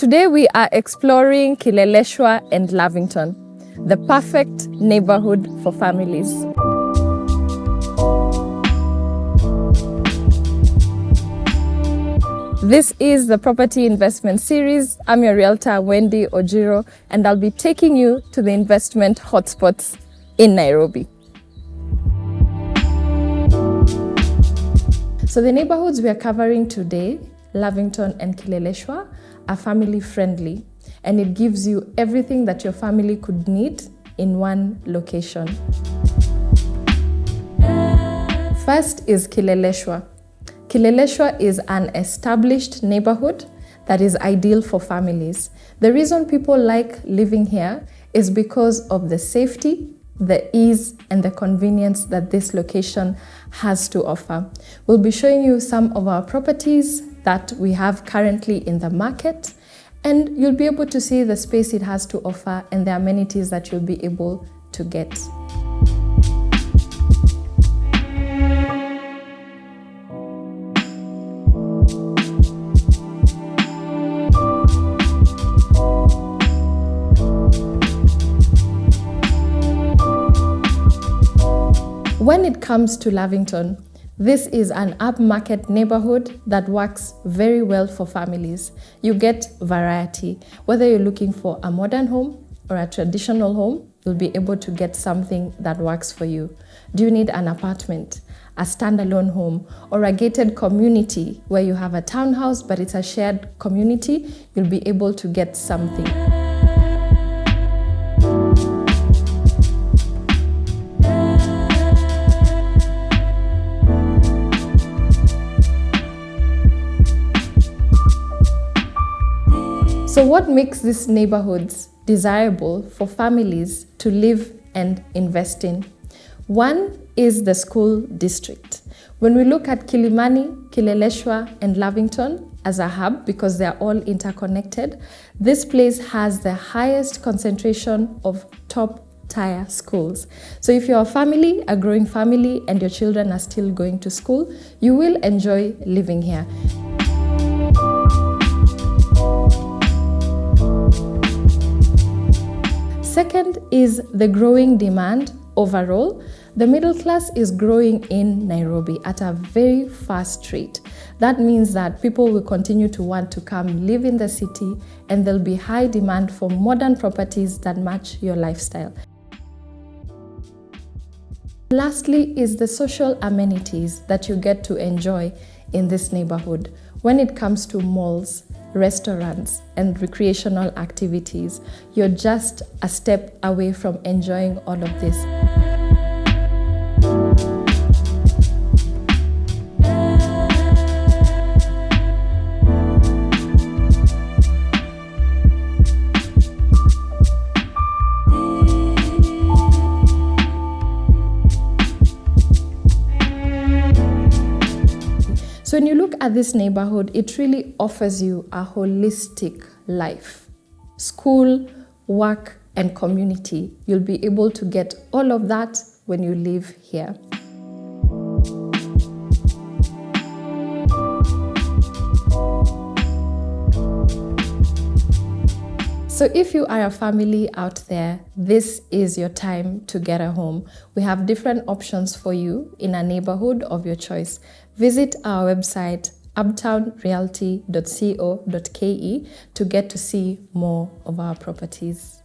Today we are exploring Kileleshwa and Lavington, the perfect neighborhood for families. This is the Property Investment Series. I'm your realtor, Wendy Ojiro, and I'll be taking you to the investment hotspots in Nairobi. So the neighborhoods we are covering today, Lavington and Kileleshwa, are family friendly, and it gives you everything that your family could need in one location. First is Kileleshwa. Kileleshwa is an established neighborhood that is ideal for families. The reason people like living here is because of the safety, the ease, and the convenience that this location has to offer. We'll be showing you some of our properties that we have currently in the market, and you'll be able to see the space it has to offer and the amenities that you'll be able to get. When it comes to Lavington, this is an upmarket neighborhood that works very well for families. You get variety. Whether you're looking for a modern home or a traditional home, you'll be able to get something that works for you. Do you need an apartment, a standalone home, or a gated community where you have a townhouse but it's a shared community? You'll be able to get something. So what makes these neighborhoods desirable for families to live and invest in? One is the school district. When we look at Kilimani, Kileleshwa, and Lavington as a hub, because they are all interconnected, this place has the highest concentration of top-tier schools. So if you're a family, a growing family, and your children are still going to school, you will enjoy living here. Second is the growing demand overall. The middle class is growing in Nairobi at a very fast rate. That means that people will continue to want to come live in the city, and there'll be high demand for modern properties that match your lifestyle. Lastly is the social amenities that you get to enjoy in this neighborhood. When it comes to malls, restaurants, and recreational activities, you're just a step away from enjoying all of this. So when you look at this neighborhood, it really offers you a holistic life. School, work, and community. You'll be able to get all of that when you live here. So if you are a family out there, this is your time to get a home. We have different options for you in a neighborhood of your choice. Visit our website, uptownrealty.co.ke, to get to see more of our properties.